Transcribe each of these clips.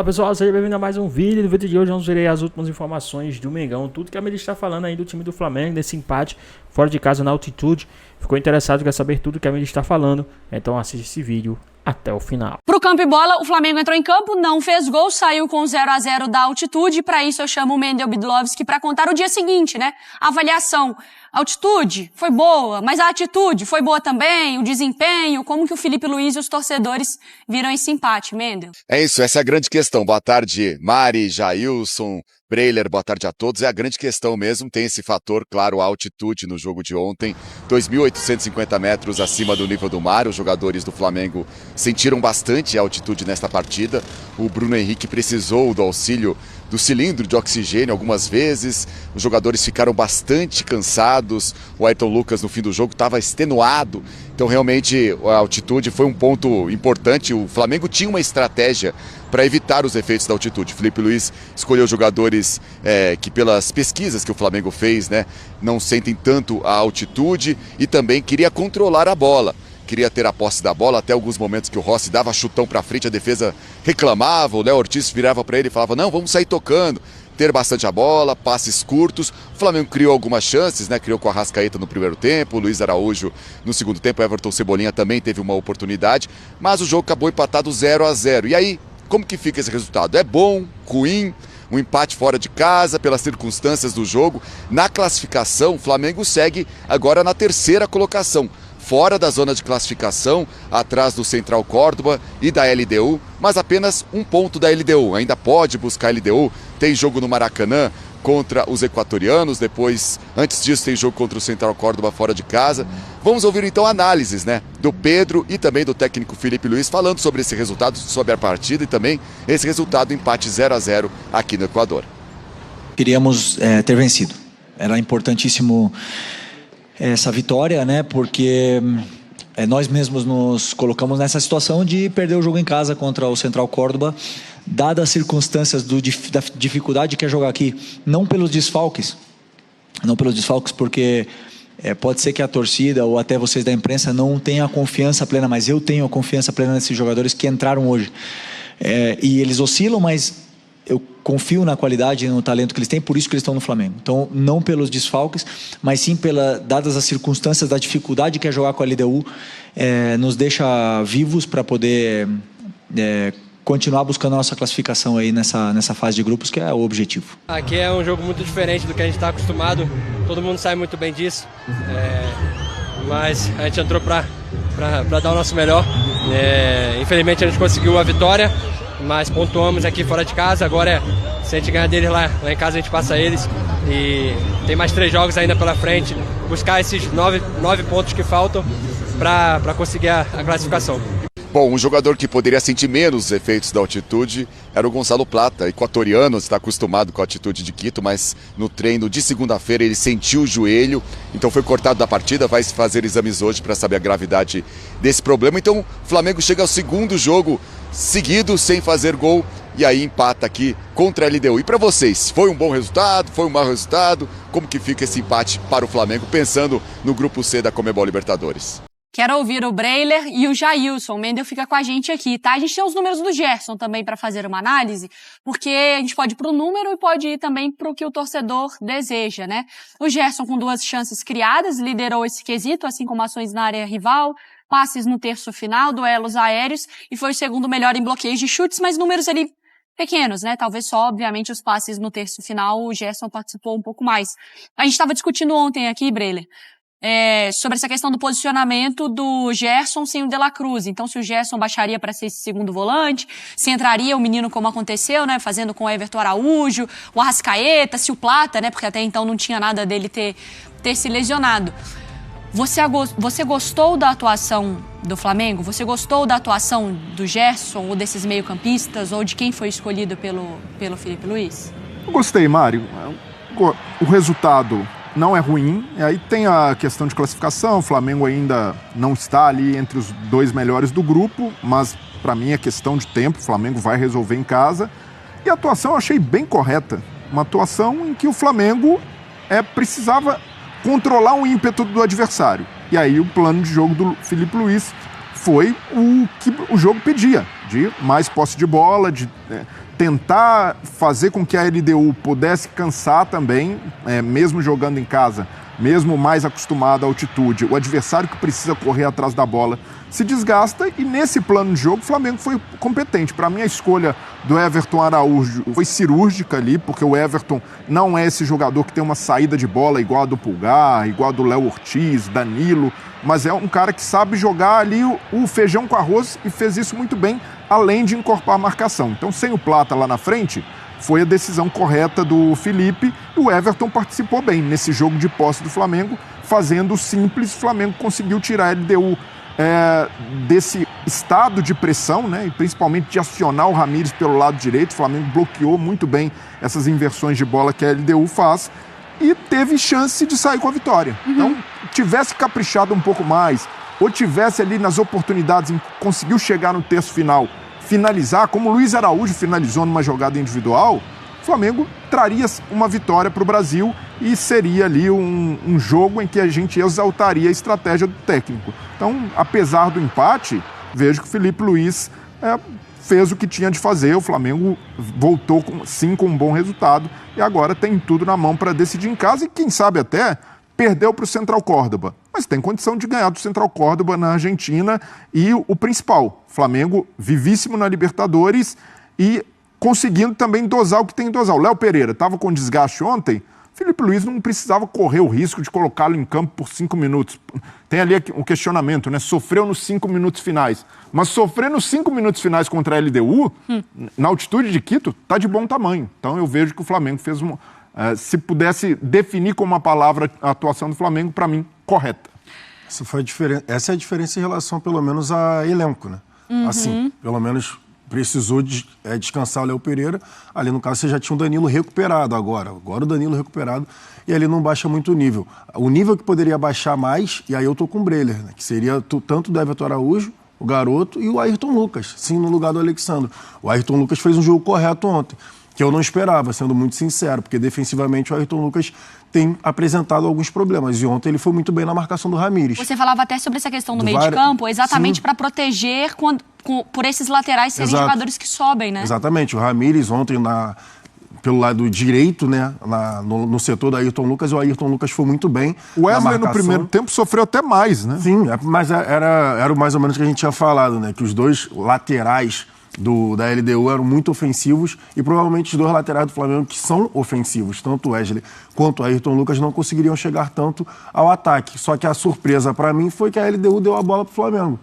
Olá pessoal, seja bem-vindo a mais um vídeo. No vídeo de hoje vamos ver as últimas informações do Mengão, tudo que a mídia está falando aí do time do Flamengo, desse empate fora de casa na altitude. Ficou interessado, quer saber tudo que a mídia está falando, então assiste esse vídeo até o final. Pro campo e bola, o Flamengo entrou em campo, não fez gol, saiu com 0-0 da altitude. Para isso eu chamo o Mendel Bidlovski para contar o dia seguinte, né? A avaliação. A altitude foi boa, mas a atitude foi boa também, o desempenho, como que o Felipe Luiz e os torcedores viram esse empate, Mendel? É isso, essa é a grande questão. Boa tarde, Mari, Jailson, Breiler, boa tarde a todos. É a grande questão mesmo, tem esse fator, claro, a altitude no jogo de ontem. 2.850 metros acima do nível do mar, os jogadores do Flamengo sentiram bastante a altitude nesta partida. O Bruno Henrique precisou do auxílio do cilindro de oxigênio algumas vezes, os jogadores ficaram bastante cansados, o Ayrton Lucas no fim do jogo estava extenuado, então realmente a altitude foi um ponto importante. O Flamengo tinha uma estratégia para evitar os efeitos da altitude. Felipe Luiz escolheu jogadores que pelas pesquisas que o Flamengo fez, né, não sentem tanto a altitude e também queria controlar a bola. Queria ter a posse da bola, até alguns momentos que o Rossi dava chutão para frente, a defesa reclamava, o Léo Ortiz virava para ele e falava, não, vamos sair tocando, ter bastante a bola, passes curtos. O Flamengo criou algumas chances, né? Criou com a Arrascaeta no primeiro tempo, o Luiz Araújo no segundo tempo, o Everton Cebolinha também teve uma oportunidade, mas o jogo acabou empatado 0-0. E aí, como que fica esse resultado? É bom, ruim? Um empate fora de casa, pelas circunstâncias do jogo. Na classificação, o Flamengo segue agora na terceira colocação, fora da zona de classificação, atrás do Central Córdoba e da LDU, mas apenas um ponto da LDU. Ainda pode buscar a LDU, tem jogo no Maracanã contra os equatorianos, depois, antes disso, tem jogo contra o Central Córdoba fora de casa. Vamos ouvir então análises, né, do Pedro e também do técnico Felipe Luiz, falando sobre esse resultado, sobre a partida e também esse resultado, empate 0-0 aqui no Equador. Queríamos ter vencido, era importantíssimo essa vitória, né? Porque nós mesmos nos colocamos nessa situação de perder o jogo em casa contra o Central Córdoba, dadas as circunstâncias da dificuldade que é jogar aqui, não pelos desfalques, porque pode ser que a torcida ou até vocês da imprensa não tenham a confiança plena, mas eu tenho a confiança plena nesses jogadores que entraram hoje. E eles oscilam, mas eu confio na qualidade e no talento que eles têm, por isso que eles estão no Flamengo. Então, não pelos desfalques, mas sim dadas as circunstâncias da dificuldade que é jogar com a LDU, nos deixa vivos para poder continuar buscando a nossa classificação aí nessa fase de grupos, que é o objetivo. Aqui é um jogo muito diferente do que a gente está acostumado, todo mundo sabe muito bem disso, mas a gente entrou para dar o nosso melhor. Infelizmente a gente conseguiu a vitória, mas pontuamos aqui fora de casa. Agora se a gente ganhar deles lá em casa, a gente passa eles, e tem mais 3 jogos ainda pela frente, buscar esses 9 pontos que faltam para conseguir a classificação. Bom, um jogador que poderia sentir menos os efeitos da altitude era o Gonçalo Plata, equatoriano, está acostumado com a altitude de Quito, mas no treino de segunda-feira ele sentiu o joelho, então foi cortado da partida, vai se fazer exames hoje para saber a gravidade desse problema. Então o Flamengo chega ao segundo jogo seguido sem fazer gol e aí empata aqui contra a LDU. E para vocês, foi um bom resultado, foi um mau resultado? Como que fica esse empate para o Flamengo, pensando no grupo C da Conmebol Libertadores? Quero ouvir o Breiler e o Jailson. O Mendel fica com a gente aqui, tá? A gente tem os números do Gerson também para fazer uma análise, porque a gente pode ir pro número e pode ir também pro que o torcedor deseja, né? O Gerson, com 2 chances criadas, liderou esse quesito, assim como ações na área rival, passes no terço final, duelos aéreos, e foi o segundo melhor em bloqueios de chutes, mas números ali pequenos, né? Talvez só, obviamente, os passes no terço final, o Gerson participou um pouco mais. A gente estava discutindo ontem aqui, Breiler, sobre essa questão do posicionamento do Gerson sem o De La Cruz. Então, se o Gerson baixaria para ser esse segundo volante, se entraria o menino como aconteceu, né, fazendo com o Everton Araújo, o Arrascaeta, se o Plata, né, porque até então não tinha nada dele ter se lesionado. Você gostou da atuação do Flamengo? Você gostou da atuação do Gerson ou desses meio-campistas ou de quem foi escolhido pelo Felipe Luiz? Eu gostei, Mário. O resultado não é ruim. E aí tem a questão de classificação. O Flamengo ainda não está ali entre os 2 melhores do grupo, mas para mim é questão de tempo. O Flamengo vai resolver em casa. E a atuação eu achei bem correta. Uma atuação em que o Flamengo precisava controlar o ímpeto do adversário. E aí o plano de jogo do Felipe Luiz foi o que o jogo pedia, de mais posse de bola, de tentar fazer com que a LDU pudesse cansar também, mesmo jogando em casa, mesmo mais acostumado à altitude, o adversário que precisa correr atrás da bola se desgasta, e nesse plano de jogo o Flamengo foi competente. Para mim, a escolha do Everton Araújo foi cirúrgica ali, porque o Everton não é esse jogador que tem uma saída de bola igual a do Pulgar, igual a do Léo Ortiz, Danilo, mas é um cara que sabe jogar ali o feijão com arroz e fez isso muito bem, além de encorpar a marcação. Então, sem o Plata lá na frente, foi a decisão correta do Felipe, e o Everton participou bem nesse jogo de posse do Flamengo, fazendo o simples. O Flamengo conseguiu tirar a LDU desse estado de pressão, né, e principalmente de acionar o Ramires pelo lado direito. O Flamengo bloqueou muito bem essas inversões de bola que a LDU faz e teve chance de sair com a vitória. Então, tivesse caprichado um pouco mais, ou tivesse ali nas oportunidades, conseguiu chegar no terço final, finalizar, como o Luiz Araújo finalizou numa jogada individual, o Flamengo traria uma vitória para o Brasil e seria ali um jogo em que a gente exaltaria a estratégia do técnico. Então, apesar do empate, vejo que o Felipe Luiz fez o que tinha de fazer. O Flamengo voltou sim com um bom resultado e agora tem tudo na mão para decidir em casa e quem sabe até perdeu para o Central Córdoba. Mas tem condição de ganhar do Central Córdoba na Argentina e o principal, Flamengo vivíssimo na Libertadores e conseguindo também dosar o que tem que dosar. O Léo Pereira estava com desgaste ontem, Felipe Luiz não precisava correr o risco de colocá-lo em campo por 5 minutos. Tem ali um questionamento, né? Sofreu nos 5 minutos finais. Mas sofrer nos 5 minutos finais contra a LDU, na altitude de Quito, está de bom tamanho. Então eu vejo que o Flamengo fez se pudesse definir com uma palavra a atuação do Flamengo, para mim, correta. Essa é a diferença em relação, pelo menos, a elenco, né? Assim, pelo menos precisou descansar o Léo Pereira. Ali, no caso, você já tinha o Danilo recuperado agora. Agora o Danilo recuperado e ali não baixa muito o nível. O nível que poderia baixar mais, e aí eu tô com o Breller, né? Que seria tanto do Everton Araújo, o garoto, e o Ayrton Lucas, sim, no lugar do Alexandre. O Ayrton Lucas fez um jogo correto ontem, que eu não esperava, sendo muito sincero, porque defensivamente o Ayrton Lucas tem apresentado alguns problemas. E ontem ele foi muito bem na marcação do Ramires. Você falava até sobre essa questão do meio de campo, exatamente para proteger por esses laterais serem jogadores que sobem, né? Exatamente. O Ramires ontem pelo lado direito, né, no setor do Ayrton Lucas, o Ayrton Lucas foi muito bem. O Wesley no primeiro tempo sofreu até mais, né? Sim, mas era mais ou menos o que a gente tinha falado, né? Que os dois laterais da LDU eram muito ofensivos e provavelmente os dois laterais do Flamengo que são ofensivos, tanto o Wesley quanto o Ayrton Lucas, não conseguiriam chegar tanto ao ataque. Só que a surpresa para mim foi que a LDU deu a bola pro Flamengo.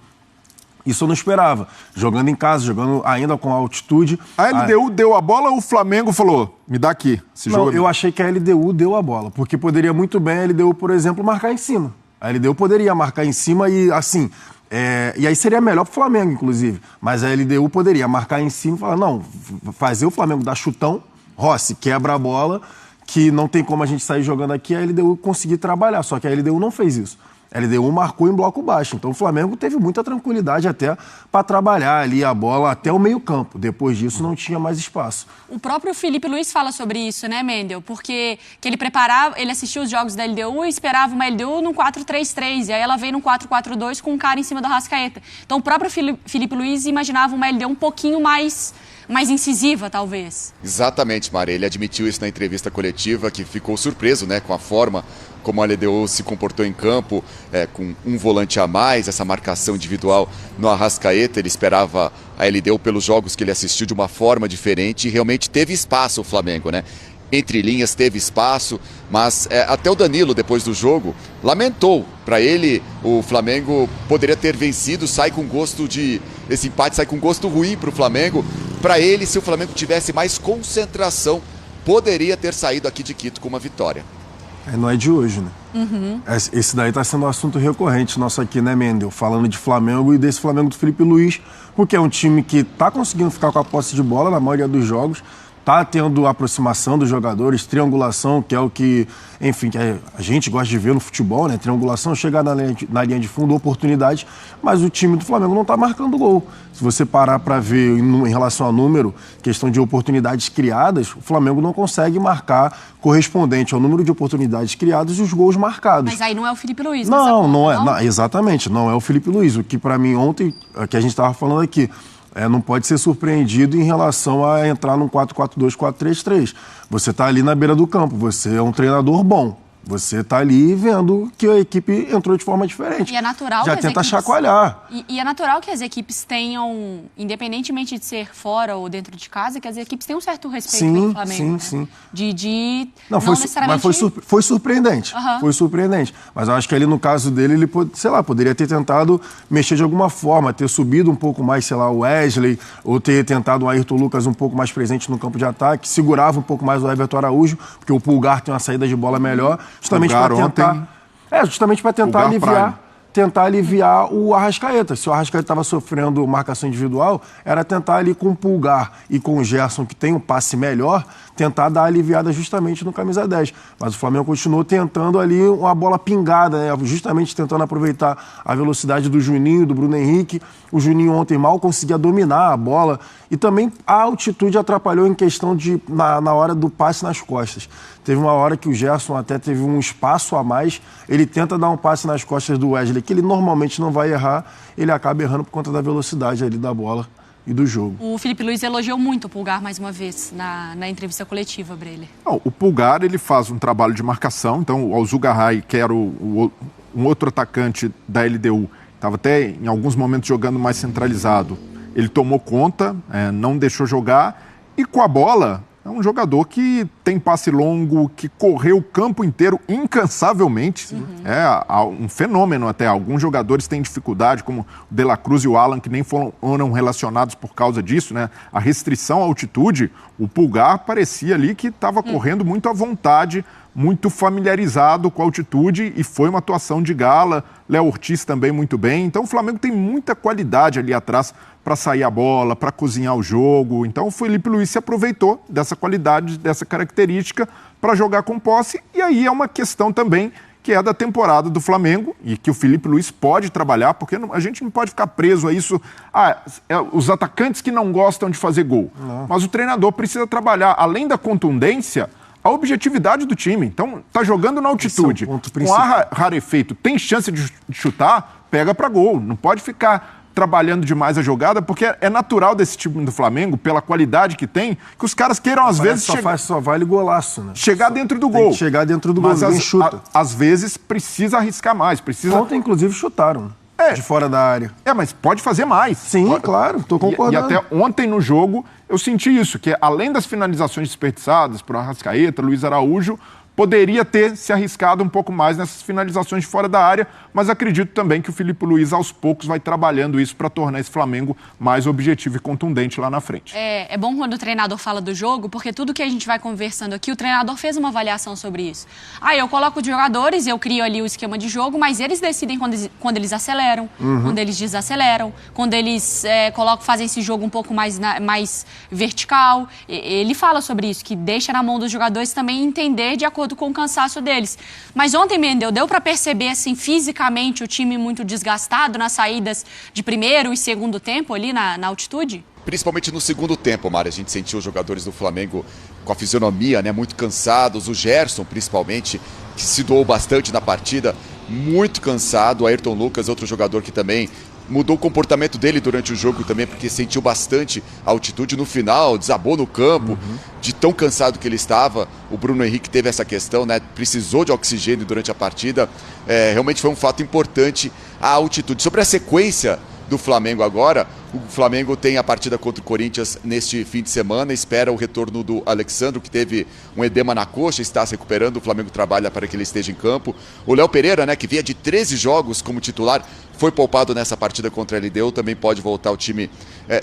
Isso eu não esperava. Jogando em casa, jogando ainda com altitude. A LDU deu a bola ou o Flamengo falou, me dá aqui? Eu achei que a LDU deu a bola, porque poderia muito bem a LDU, por exemplo, marcar em cima. A LDU poderia marcar em cima e assim... e aí seria melhor pro Flamengo, inclusive. Mas a LDU poderia marcar em cima e falar, não, fazer o Flamengo dar chutão, Rossi quebra a bola, que não tem como a gente sair jogando aqui, a LDU conseguir trabalhar. Só que a LDU não fez isso. A LDU marcou em bloco baixo. Então o Flamengo teve muita tranquilidade até para trabalhar ali a bola até o meio-campo. Depois disso não tinha mais espaço. O próprio Felipe Luiz fala sobre isso, né, Mendel? Porque que ele assistiu os jogos da LDU e esperava uma LDU num 4-3-3. E aí ela veio num 4-4-2 com um cara em cima do Arrascaeta. Então o próprio Felipe Luiz imaginava uma LDU um pouquinho mais incisiva, talvez. Exatamente, Mari. Ele admitiu isso na entrevista coletiva, que ficou surpreso, né, com a forma como a LDU se comportou em campo, com um volante a mais, essa marcação individual no Arrascaeta. Ele esperava a LDU, pelos jogos que ele assistiu, de uma forma diferente, e realmente teve espaço o Flamengo, né? Entre linhas teve espaço, mas até o Danilo, depois do jogo, lamentou. Para ele, o Flamengo poderia ter vencido, esse empate sai com gosto ruim para o Flamengo. Para ele, se o Flamengo tivesse mais concentração, poderia ter saído aqui de Quito com uma vitória. Não é de hoje, né? Esse daí está sendo um assunto recorrente nosso aqui, né, Mendel? Falando de Flamengo e desse Flamengo do Felipe Luiz, porque é um time que está conseguindo ficar com a posse de bola na maioria dos jogos, está tendo aproximação dos jogadores, triangulação, que é o que, enfim, que a gente gosta de ver no futebol, né? Triangulação, chegar na linha de fundo, oportunidade, mas o time do Flamengo não está marcando gol. Se você parar para ver em relação ao número, questão de oportunidades criadas, o Flamengo não consegue marcar correspondente ao número de oportunidades criadas e os gols marcados. Mas aí não é o Felipe Luiz, não é. Não, exatamente, não é o Felipe Luiz. O que para mim ontem, que a gente estava falando aqui, não pode ser surpreendido em relação a entrar num 4-4-2, 4-3-3. Você está ali na beira do campo, você é um treinador bom. Você está ali vendo que a equipe entrou de forma diferente. E é natural já que tenta equipes, chacoalhar. E é natural que as equipes tenham, independentemente de ser fora ou dentro de casa, que as equipes tenham um certo respeito pelo Flamengo. Sim. Não necessariamente... Mas foi surpreendente. Foi surpreendente. Mas eu acho que ali no caso dele, ele, poderia ter tentado mexer de alguma forma, ter subido um pouco mais, o Wesley, ou ter tentado o Ayrton Lucas um pouco mais presente no campo de ataque, segurava um pouco mais o Everton Araújo, porque o Pulgar tem uma saída de bola melhor. Justamente para tentar aliviar o Arrascaeta. Se o Arrascaeta estava sofrendo marcação individual, era tentar ali com o Pulgar e com o Gerson, que tem um passe melhor, tentar dar aliviada justamente no camisa 10. Mas o Flamengo continuou tentando ali uma bola pingada, né? Justamente tentando aproveitar a velocidade do Juninho, do Bruno Henrique. O Juninho ontem mal conseguia dominar a bola e também a altitude atrapalhou em questão de na hora do passe nas costas. Teve uma hora que o Gerson até teve um espaço a mais, ele tenta dar um passe nas costas do Wesley, que ele normalmente não vai errar, ele acaba errando por conta da velocidade ali da bola e do jogo. O Felipe Luiz elogiou muito o Pulgar mais uma vez na entrevista coletiva, Breler. O Pulgar, ele faz um trabalho de marcação, então o Alzugaray, que era um outro atacante da LDU, estava até em alguns momentos jogando mais centralizado, ele tomou conta, não deixou jogar, e com a bola... É um jogador que tem passe longo, que correu o campo inteiro incansavelmente. É um fenômeno até. Alguns jogadores têm dificuldade, como o De La Cruz e o Alan, que nem foram relacionados por causa disso, né? A restrição à altitude, o Pulgar parecia ali que estava correndo muito à vontade, muito familiarizado com a altitude e foi uma atuação de gala. Léo Ortiz também muito bem. Então o Flamengo tem muita qualidade ali atrás para sair a bola, para cozinhar o jogo. Então o Felipe Luiz se aproveitou dessa qualidade, dessa característica para jogar com posse. E aí é uma questão também que é da temporada do Flamengo e que o Felipe Luiz pode trabalhar, porque a gente não pode ficar preso a isso. Os atacantes que não gostam de fazer gol. Não. Mas o treinador precisa trabalhar, além da contundência, a objetividade do time. Então, tá jogando na altitude, com ar rarefeito, tem chance de chutar, pega para gol. Não pode ficar trabalhando demais a jogada, porque é natural desse time do Flamengo, pela qualidade que tem, que os caras queiram às vezes... Só vale golaço, né? Chegar dentro do gol. Tem que chegar dentro do gol, ninguém chuta. Às vezes precisa arriscar mais, precisa... Ontem, inclusive, chutaram. De fora da área. Mas pode fazer mais. Sim, claro, tô concordando. E até ontem no jogo eu senti isso, que além das finalizações desperdiçadas por Arrascaeta, Luiz Araújo, poderia ter se arriscado um pouco mais nessas finalizações de fora da área, mas acredito também que o Felipe Luiz, aos poucos, vai trabalhando isso para tornar esse Flamengo mais objetivo e contundente lá na frente. É bom quando o treinador fala do jogo, porque tudo que a gente vai conversando aqui, o treinador fez uma avaliação sobre isso. Eu coloco os jogadores, eu crio ali o esquema de jogo, mas eles decidem quando eles aceleram, quando eles desaceleram, quando eles fazem esse jogo um pouco mais vertical. Ele fala sobre isso, que deixa na mão dos jogadores também entender de acordo com o cansaço deles. Mas ontem, Mendel, deu para perceber, assim, fisicamente o time muito desgastado nas saídas de primeiro e segundo tempo ali na altitude? Principalmente no segundo tempo, Mari, a gente sentiu os jogadores do Flamengo com a fisionomia, né, muito cansados, o Gerson principalmente, que se doou bastante na partida, muito cansado, o Ayrton Lucas, outro jogador que também mudou o comportamento dele durante o jogo também, porque sentiu bastante a altitude no final, desabou no campo, de tão cansado que ele estava. O Bruno Henrique teve essa questão, né? Precisou de oxigênio durante a partida. Realmente foi um fato importante a altitude. Sobre a sequência do Flamengo agora, o Flamengo tem a partida contra o Corinthians neste fim de semana, espera o retorno do Alexandro, que teve um edema na coxa, está se recuperando, o Flamengo trabalha para que ele esteja em campo. O Léo Pereira, né, que vinha de 13 jogos como titular, foi poupado nessa partida contra a LDU, também pode voltar ao time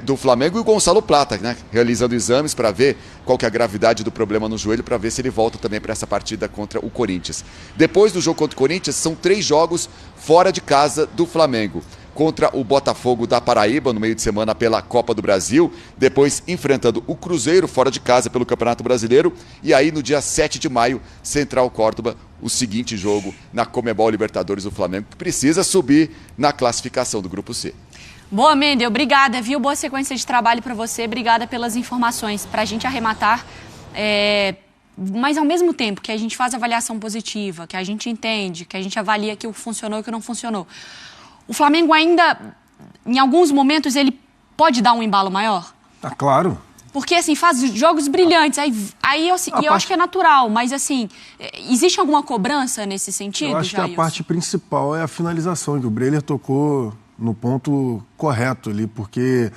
do Flamengo. E o Gonçalo Plata, né, realizando exames para ver qual que é a gravidade do problema no joelho, para ver se ele volta também para essa partida contra o Corinthians. Depois do jogo contra o Corinthians, são 3 jogos fora de casa do Flamengo. Contra o Botafogo da Paraíba, no meio de semana pela Copa do Brasil, depois enfrentando o Cruzeiro fora de casa pelo Campeonato Brasileiro, e aí no dia 7 de maio, Central Córdoba, o seguinte jogo na Conmebol Libertadores do Flamengo, que precisa subir na classificação do Grupo C. Boa, Mendel, obrigada, viu? Boa sequência de trabalho para você, obrigada pelas informações. Para a gente arrematar, mas ao mesmo tempo que a gente faz avaliação positiva, que a gente entende, que a gente avalia que o que funcionou e o que não funcionou, o Flamengo ainda, em alguns momentos, ele pode dar um embalo maior? Claro. Porque, assim, faz jogos brilhantes, aí eu acho que é natural, mas, assim, existe alguma cobrança nesse sentido, Eu acho que a parte principal é a finalização, que o Breler tocou no ponto correto ali, porque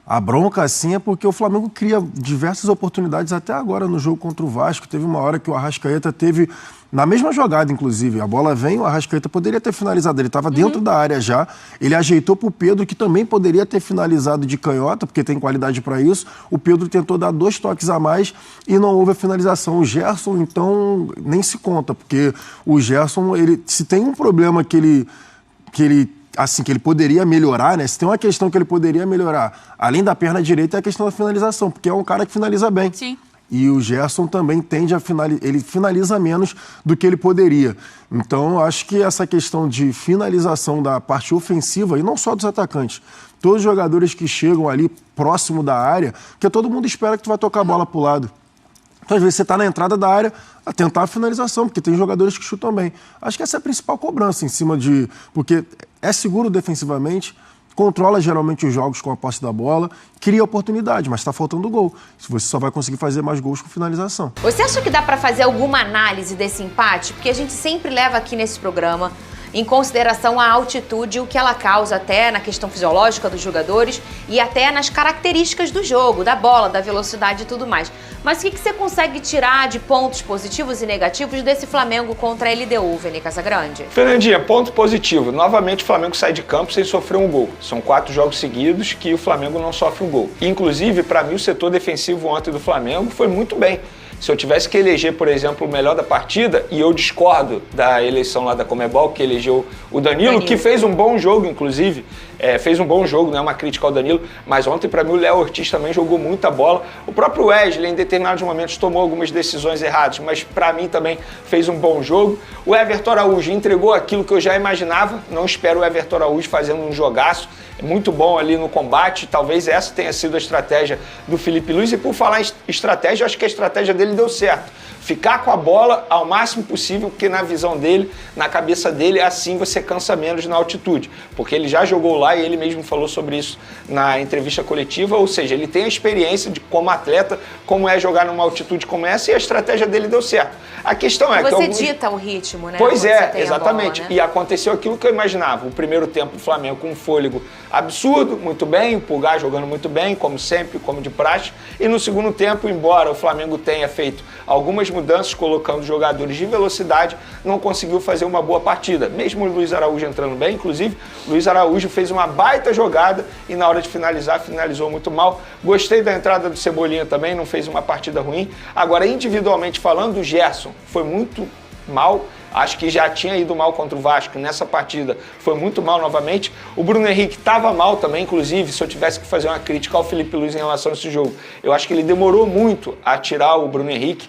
a bronca, assim, é porque o Flamengo cria diversas oportunidades até agora no jogo contra o Vasco. Teve uma hora que o Arrascaeta teve, na mesma jogada, inclusive, a bola vem, o Arrascaeta poderia ter finalizado, ele estava dentro da área já, ele ajeitou para o Pedro, que também poderia ter finalizado de canhota, porque tem qualidade para isso, o Pedro tentou dar 2 toques a mais e não houve a finalização. O Gerson, então, nem se conta, porque o Gerson, se tem um problema que ele poderia melhorar, né? Se tem uma questão que ele poderia melhorar, além da perna direita, é a questão da finalização, porque é um cara que finaliza bem. Sim. E o Gerson também tende a ele finaliza menos do que ele poderia. Então, eu acho que essa questão de finalização da parte ofensiva, e não só dos atacantes, todos os jogadores que chegam ali próximo da área, porque todo mundo espera que tu vai tocar a bola pro lado. Então, às vezes, você está na entrada da área a tentar a finalização, porque tem jogadores que chutam bem. Acho que essa é a principal cobrança em cima de... Porque é seguro defensivamente, controla geralmente os jogos com a posse da bola, cria oportunidade, mas está faltando gol. Você só vai conseguir fazer mais gols com finalização. Você acha que dá para fazer alguma análise desse empate? Porque a gente sempre leva aqui nesse programa em consideração a altitude e o que ela causa até na questão fisiológica dos jogadores e até nas características do jogo, da bola, da velocidade e tudo mais. Mas o que você consegue tirar de pontos positivos e negativos desse Flamengo contra a LDU, Vene Casagrande? Fernandinha, ponto positivo. Novamente o Flamengo sai de campo sem sofrer um gol. São 4 jogos seguidos que o Flamengo não sofre um gol. Inclusive, para mim, o setor defensivo ontem do Flamengo foi muito bem. Se eu tivesse que eleger, por exemplo, o melhor da partida, e eu discordo da eleição lá da Conmebol, que elegeu o Danilo, que fez um bom jogo, inclusive, fez um bom jogo, não é uma crítica ao Danilo, mas ontem, para mim, o Léo Ortiz também jogou muita bola. O próprio Wesley, em determinados momentos, tomou algumas decisões erradas, mas para mim também fez um bom jogo. O Everton Araújo entregou aquilo que eu já imaginava, não espero o Everton Araújo fazendo um jogaço, muito bom ali no combate, talvez essa tenha sido a estratégia do Felipe Luiz, e por falar em estratégia, eu acho que a estratégia dele deu certo. Ficar com a bola ao máximo possível, porque na visão dele, na cabeça dele, assim você cansa menos na altitude. Porque ele já jogou lá e ele mesmo falou sobre isso na entrevista coletiva, ou seja, ele tem a experiência de como atleta, como é jogar numa altitude como essa, e a estratégia dele deu certo. A questão é que você dita o ritmo, né? Pois é, exatamente. Bola, né? E aconteceu aquilo que eu imaginava. O primeiro tempo, o Flamengo com um fôlego absurdo, muito bem, o Pulgar jogando muito bem, como sempre, como de praxe. E no segundo tempo, embora o Flamengo tenha feito algumas mudanças, colocando jogadores de velocidade, não conseguiu fazer uma boa partida. Mesmo o Luiz Araújo entrando bem, inclusive, o Luiz Araújo fez uma baita jogada e na hora de finalizar, finalizou muito mal. Gostei da entrada do Cebolinha também, não fez uma partida ruim. Agora, individualmente falando, o Gerson foi muito mal. Acho que já tinha ido mal contra o Vasco, nessa partida foi muito mal novamente. O Bruno Henrique estava mal também, inclusive, se eu tivesse que fazer uma crítica ao Felipe Luiz em relação a esse jogo. Eu acho que ele demorou muito a tirar o Bruno Henrique.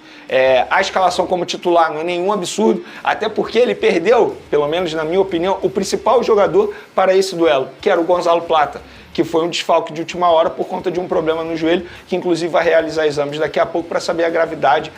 A escalação como titular não é nenhum absurdo, até porque ele perdeu, pelo menos na minha opinião, o principal jogador para esse duelo, que era o Gonzalo Plata, que foi um desfalque de última hora por conta de um problema no joelho, que inclusive vai realizar exames daqui a pouco para saber a gravidade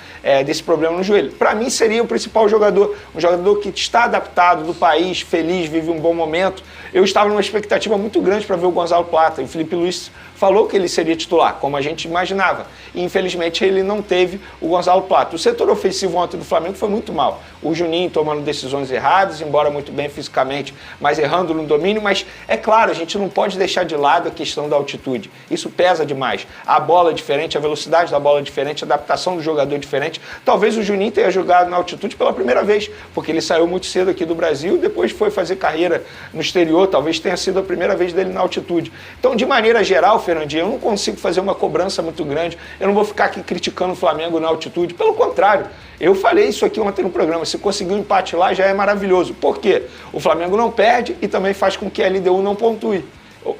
desse problema no joelho. Para mim seria o principal jogador, um jogador que está adaptado do país, feliz, vive um bom momento. Eu estava numa expectativa muito grande para ver o Gonzalo Plata, e o Felipe Luiz falou que ele seria titular, como a gente imaginava. E infelizmente ele não teve o Gonzalo Plata. O setor ofensivo ontem do Flamengo foi muito mal. O Juninho tomando decisões erradas, embora muito bem fisicamente, mas errando no domínio. Mas é claro, a gente não pode deixar de lado a questão da altitude. Isso pesa demais. A bola é diferente, a velocidade da bola é diferente, a adaptação do jogador é diferente. Talvez o Juninho tenha jogado na altitude pela primeira vez, porque ele saiu muito cedo aqui do Brasil, depois foi fazer carreira no exterior, talvez tenha sido a primeira vez dele na altitude. Então, de maneira geral, Fernandinho, eu não consigo fazer uma cobrança muito grande, eu não vou ficar aqui criticando o Flamengo na altitude, pelo contrário, eu falei isso aqui ontem no programa, se conseguir um empate lá já é maravilhoso. Por quê? O Flamengo não perde e também faz com que a LDU não pontue.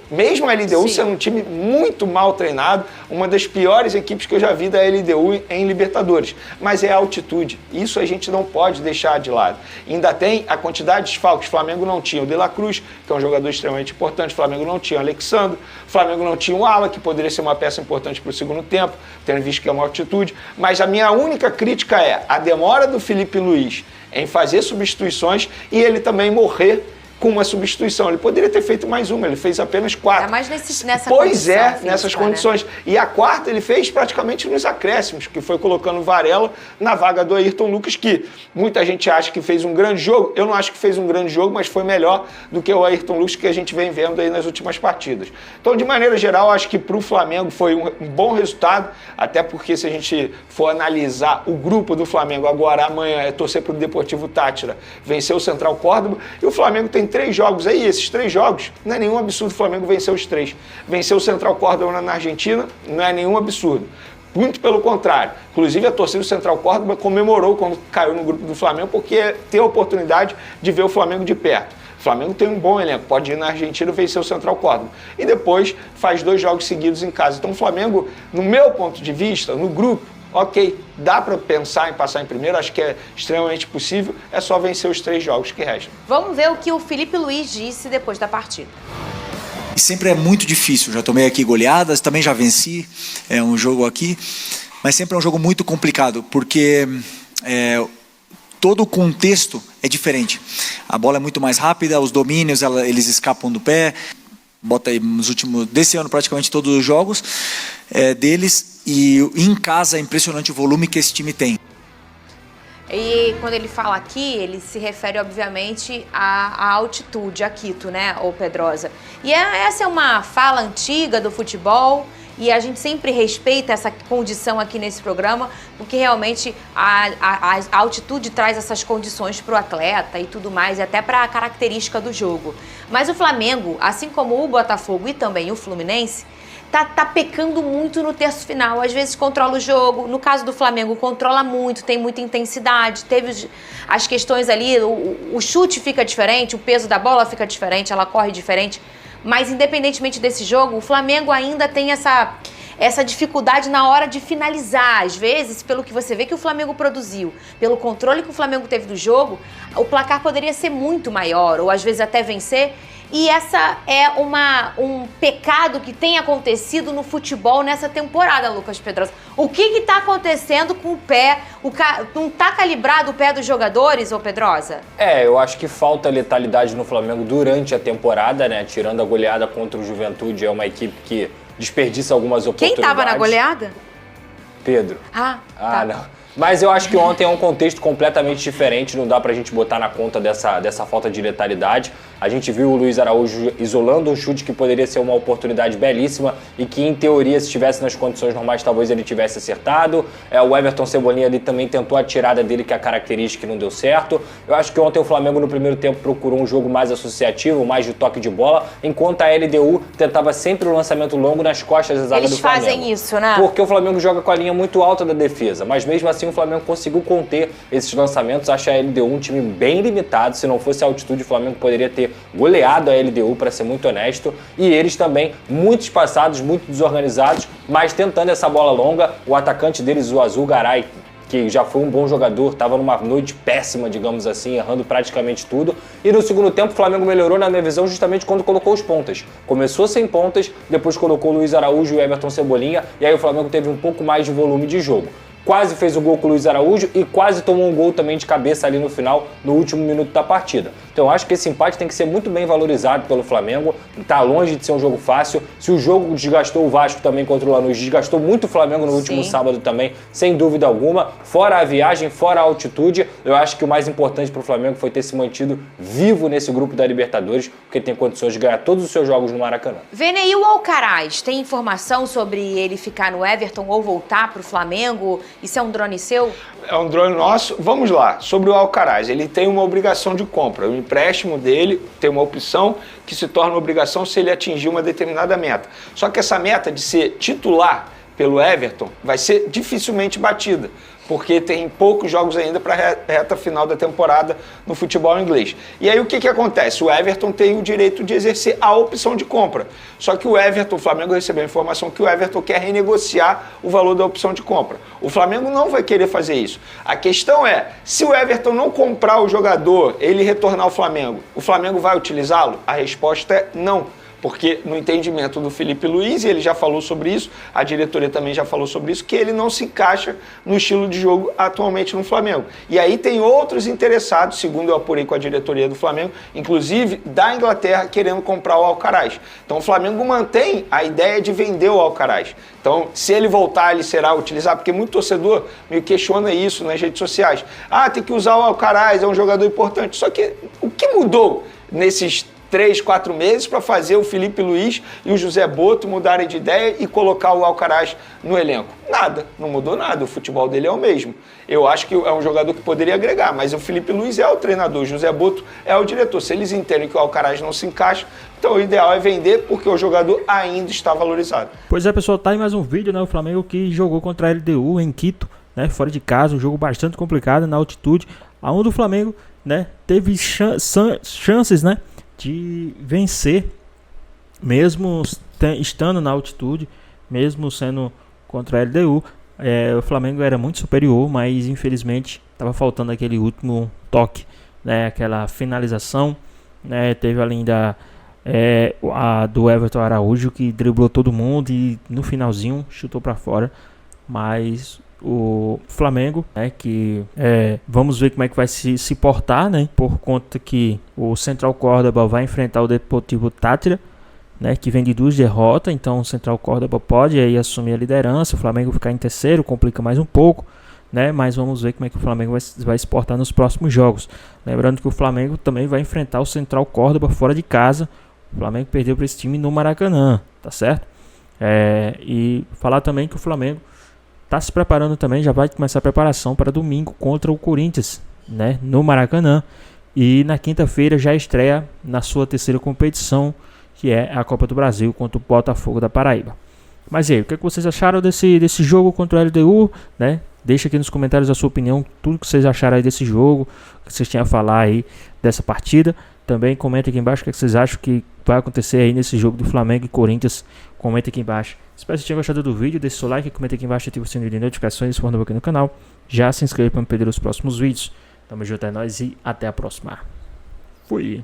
Mesmo a LDU sendo um time muito mal treinado, uma das piores equipes que eu já vi da LDU em Libertadores. Mas é a altitude. Isso a gente não pode deixar de lado. Ainda tem a quantidade de desfalques. O Flamengo não tinha o De La Cruz, que é um jogador extremamente importante. O Flamengo não tinha o Alexandre. O Flamengo não tinha o Ala, que poderia ser uma peça importante para o segundo tempo, tendo visto que é uma altitude. Mas a minha única crítica é a demora do Felipe Luiz em fazer substituições e ele também morrer com uma substituição. Ele poderia ter feito mais uma, ele fez apenas 4. É mais nessa pois condição é, física, nessas condições. Né? E a quarta ele fez praticamente nos acréscimos, que foi colocando o Varela na vaga do Ayrton Lucas, que muita gente acha que fez um grande jogo. Eu não acho que fez um grande jogo, mas foi melhor do que o Ayrton Lucas que a gente vem vendo aí nas últimas partidas. Então, de maneira geral, acho que para o Flamengo foi um bom resultado, até porque se a gente for analisar o grupo do Flamengo agora, amanhã é torcer para o Deportivo Táchira, vencer o Central Córdoba, e o Flamengo tem 3 jogos aí, esses 3 jogos, não é nenhum absurdo o Flamengo vencer os 3. Vencer o Central Córdoba na Argentina não é nenhum absurdo. Muito pelo contrário. Inclusive, a torcida do Central Córdoba comemorou quando caiu no grupo do Flamengo, porque tem a oportunidade de ver o Flamengo de perto. O Flamengo tem um bom elenco, pode ir na Argentina e vencer o Central Córdoba. E depois faz 2 jogos seguidos em casa. Então o Flamengo, no meu ponto de vista, no grupo, ok, dá para pensar em passar em primeiro, acho que é extremamente possível, é só vencer os 3 jogos que restam. Vamos ver o que o Felipe Luiz disse depois da partida. Sempre é muito difícil, já tomei aqui goleadas, também já venci um jogo aqui, mas sempre é um jogo muito complicado, porque todo o contexto é diferente. A bola é muito mais rápida, os domínios eles escapam do pé, bota aí nos últimos, desse ano praticamente todos os jogos deles, e em casa é impressionante o volume que esse time tem. E quando ele fala aqui, ele se refere, obviamente, à altitude, a Quito, né, ô Pedrosa? E essa é uma fala antiga do futebol e a gente sempre respeita essa condição aqui nesse programa, porque realmente a altitude traz essas condições para o atleta e tudo mais, e até para a característica do jogo. Mas o Flamengo, assim como o Botafogo e também o Fluminense, tá pecando muito no terço final. Às vezes controla o jogo. No caso do Flamengo, controla muito, tem muita intensidade. Teve as questões ali, o chute fica diferente, o peso da bola fica diferente, ela corre diferente. Mas independentemente desse jogo, o Flamengo ainda tem essa dificuldade na hora de finalizar. Às vezes, pelo que você vê que o Flamengo produziu, pelo controle que o Flamengo teve do jogo, o placar poderia ser muito maior, ou às vezes até vencer. E essa é um pecado que tem acontecido no futebol nessa temporada, Lucas Pedrosa. O que está acontecendo com o pé? Não está calibrado o pé dos jogadores, ô Pedrosa? Eu acho que falta letalidade no Flamengo durante a temporada, né? Tirando a goleada contra o Juventude, é uma equipe que desperdiça algumas oportunidades. Quem estava na goleada? Pedro. Tá. Não. Mas eu acho que ontem é um contexto completamente diferente, não dá pra gente botar na conta dessa falta de letalidade. A gente viu o Luiz Araújo isolando um chute que poderia ser uma oportunidade belíssima e que, em teoria, se estivesse nas condições normais, talvez ele tivesse acertado. O Everton Cebolinha ali também tentou a tirada dele, que é a característica, que não deu certo. Eu acho que ontem o Flamengo, no primeiro tempo, procurou um jogo mais associativo, mais de toque de bola, enquanto a LDU tentava sempre o lançamento longo nas costas da zaga do Flamengo. Eles fazem isso, né? Porque o Flamengo joga com a linha muito alta da defesa, mas mesmo assim o Flamengo conseguiu conter esses lançamentos. Acho a LDU um time bem limitado. Se não fosse a altitude, o Flamengo poderia ter goleado a LDU, para ser muito honesto. E eles também muito espaçados, muito desorganizados, mas tentando essa bola longa. O atacante deles, o Azul Garay, que já foi um bom jogador, estava numa noite péssima, digamos assim, errando praticamente tudo. E no segundo tempo o Flamengo melhorou, na minha visão, justamente quando colocou os pontas. Começou sem pontas, depois colocou o Luiz Araújo e o Everton Cebolinha, e aí o Flamengo teve um pouco mais de volume de jogo. Quase fez o gol com o Luiz Araújo e quase tomou um gol também de cabeça ali no final, no último minuto da partida. Então eu acho que esse empate tem que ser muito bem valorizado pelo Flamengo, tá longe de ser um jogo fácil. Se o jogo desgastou o Vasco também contra o Lanús, desgastou muito o Flamengo no último sábado também, sem dúvida alguma. Fora a viagem, fora a altitude, eu acho que o mais importante pro Flamengo foi ter se mantido vivo nesse grupo da Libertadores, porque tem condições de ganhar todos os seus jogos no Maracanã. Vene, e o Alcaraz, tem informação sobre ele ficar no Everton ou voltar pro Flamengo? Isso é um drone seu? É um drone nosso. Vamos lá, sobre o Alcaraz, ele tem uma obrigação de compra. O empréstimo dele tem uma opção que se torna obrigação se ele atingir uma determinada meta. Só que essa meta de ser titular pelo Everton vai ser dificilmente batida, porque tem poucos jogos ainda para a reta final da temporada no futebol inglês. E aí o que acontece? O Everton tem o direito de exercer a opção de compra. Só que o Flamengo recebeu a informação que o Everton quer renegociar o valor da opção de compra. O Flamengo não vai querer fazer isso. A questão é, se o Everton não comprar o jogador, ele retornar ao Flamengo, o Flamengo vai utilizá-lo? A resposta é não. porque no entendimento do Felipe Luiz, e ele já falou sobre isso, a diretoria também já falou sobre isso, que ele não se encaixa no estilo de jogo atualmente no Flamengo. E aí tem outros interessados, segundo eu apurei com a diretoria do Flamengo, inclusive da Inglaterra, querendo comprar o Alcaraz. Então o Flamengo mantém a ideia de vender o Alcaraz. Então, se ele voltar, ele será utilizado, porque muito torcedor me questiona isso nas redes sociais. Ah, tem que usar o Alcaraz, é um jogador importante. Só que o que mudou nesses 3, 4 meses para fazer o Felipe Luiz e o José Boto mudarem de ideia e colocar o Alcaraz no elenco? Nada, não mudou nada, o futebol dele é o mesmo. Eu acho que é um jogador que poderia agregar, mas o Felipe Luiz é o treinador, o José Boto é o diretor. Se eles entendem que o Alcaraz não se encaixa, então o ideal é vender porque o jogador ainda está valorizado. Pois é, pessoal, tá aí mais um vídeo, né? O Flamengo que jogou contra a LDU em Quito, né? Fora de casa, um jogo bastante complicado na altitude, onde o Flamengo, né, teve chances, né, de vencer, mesmo estando na altitude, mesmo sendo contra a LDU. O Flamengo era muito superior, mas infelizmente estava faltando aquele último toque, né, aquela finalização, né, teve ainda a do Everton Araújo, que driblou todo mundo e no finalzinho chutou para fora, mas o Flamengo, né, que vamos ver como é que vai se portar, né, por conta que o Central Córdoba vai enfrentar o Deportivo Táchira, né, que vem de 2 derrotas, então o Central Córdoba pode aí assumir a liderança, o Flamengo ficar em terceiro, complica mais um pouco, né, mas vamos ver como é que o Flamengo vai se portar nos próximos jogos. Lembrando que o Flamengo também vai enfrentar o Central Córdoba fora de casa. O Flamengo perdeu para esse time no Maracanã, tá certo? E falar também que o Flamengo está se preparando também, já vai começar a preparação para domingo contra o Corinthians, né, no Maracanã. E na quinta-feira já estreia na sua terceira competição, que é a Copa do Brasil contra o Botafogo da Paraíba. Mas e aí, o que vocês acharam desse jogo contra o LDU, né? Deixa aqui nos comentários a sua opinião, tudo que vocês acharam aí desse jogo, o que vocês tinham a falar aí dessa partida. Também comenta aqui embaixo o que vocês acham que vai acontecer aí nesse jogo do Flamengo e Corinthians. Comenta aqui embaixo. Espero que vocês tenham gostado do vídeo, deixe seu like, comenta aqui embaixo, ativa o sininho de notificações, se for novo aqui no canal. Já se inscreva para não perder os próximos vídeos. Tamo junto, é nóis e até a próxima. Fui!